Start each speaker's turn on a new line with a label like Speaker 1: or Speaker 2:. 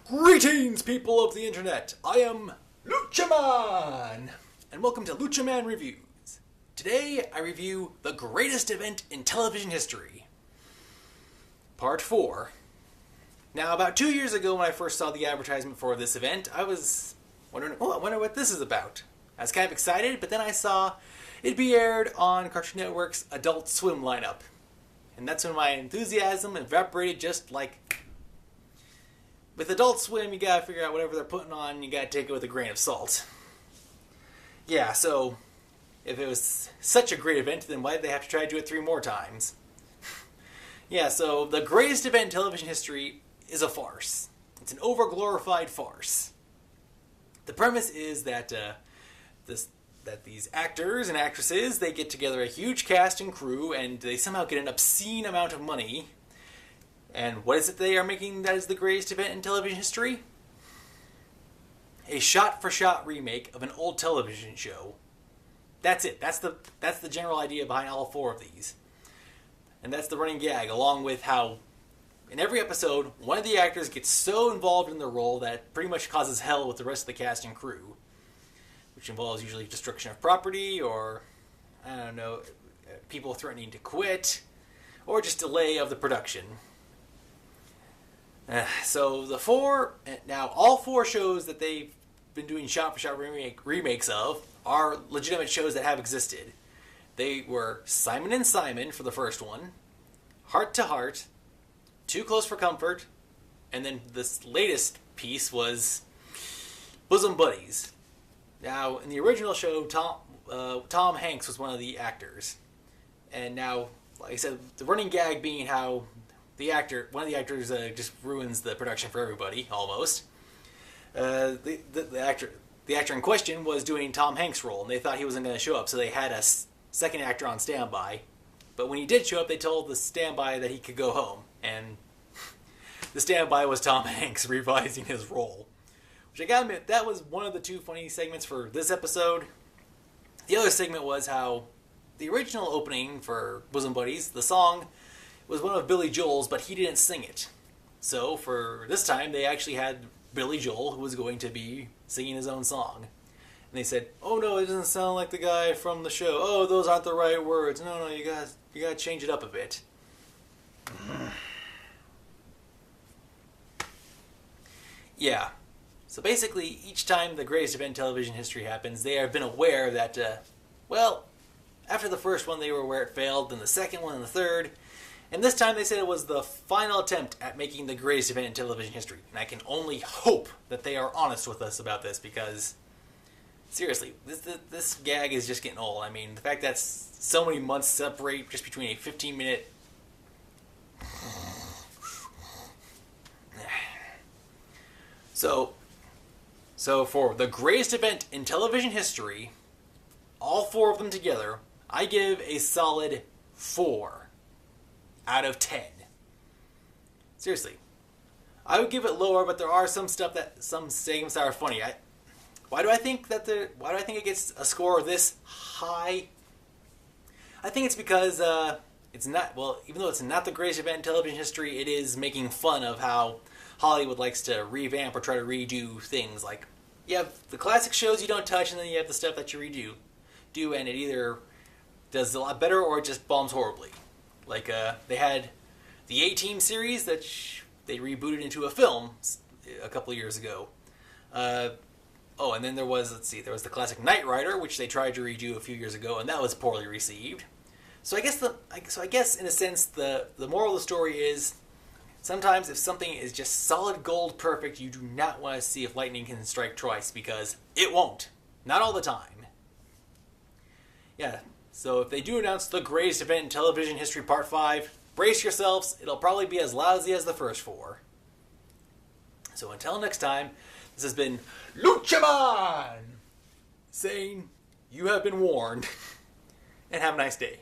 Speaker 1: Greetings, people of the internet! I am LUCHA, and welcome to LUCHA Reviews. Today, I review the greatest event in television history. Part 4. Now, about 2 years ago when I first saw the advertisement for this event, I was wondering, I wonder what this is about. I was kind of excited, but then I saw it'd be aired on Cartoon Network's Adult Swim lineup. And that's when my enthusiasm evaporated just like... With Adult Swim, you gotta figure out whatever they're putting on, you gotta take it with a grain of salt. Yeah, so, if it was such a great event, then why did they have to try to do it 3 more times? Yeah, so, the greatest event in television history is a farce. It's an overglorified farce. The premise is that, that these actors and actresses, they get together a huge cast and crew, and they somehow get an obscene amount of money. And what is it they are making that is the greatest event in television history? A shot-for-shot remake of an old television show. That's it. That's the general idea behind all 4 of these. And that's the running gag, along with how in every episode, one of the actors gets so involved in the role that pretty much causes hell with the rest of the cast and crew. Which involves usually destruction of property, or, I don't know, people threatening to quit, or just delay of the production. So all 4 shows that they've been doing shot-for-shot remakes of are legitimate shows that have existed. They were Simon and Simon for the first one, Heart to Heart, Too Close for Comfort, and then this latest piece was Bosom Buddies. Now, in the original show, Tom Hanks was one of the actors. And now, like I said, the running gag being how one of the actors just ruins the production for everybody, almost. The actor in question was doing Tom Hanks' role, and they thought he wasn't going to show up, so they had a second actor on standby. But when he did show up, they told the standby that he could go home, and the standby was Tom Hanks revising his role. Which I gotta admit, that was one of the 2 funny segments for this episode. The other segment was how the original opening for Bosom Buddies, the song, was one of Billy Joel's, but he didn't sing it. So, for this time, they actually had Billy Joel, who was going to be singing his own song. And they said, oh no, it doesn't sound like the guy from the show. Oh, those aren't the right words. No, you gotta change it up a bit. Yeah. So basically, each time the greatest event in television history happens, they have been aware that, after the first one they were aware it failed, then the second one and the third, and this time they said it was the final attempt at making the greatest event in television history. And I can only hope that they are honest with us about this, because, seriously, this gag is just getting old. I mean, the fact that so many months separate just between a 15-minute... So for the greatest event in television history, all 4 of them together, I give a solid 4 out of 10. Seriously. I would give it lower, but there are some segments that are funny. Why do I think it gets a score this high? I think it's because it's not, even though it's not the greatest event in television history, it is making fun of how Hollywood likes to revamp or try to redo things. Like, you have the classic shows you don't touch, and then you have the stuff that you redo, and it either does a lot better or it just bombs horribly. Like, they had the A-Team series that they rebooted into a film a couple of years ago. And then there was the classic Knight Rider, which they tried to redo a few years ago, and that was poorly received. So I guess in a sense the moral of the story is, sometimes if something is just solid gold perfect, you do not want to see if lightning can strike twice, because it won't. Not all the time. Yeah, so if they do announce the greatest event in television history Part 5, brace yourselves, it'll probably be as lousy as the first 4. So until next time, this has been LUCHA saying, you have been warned, and have a nice day.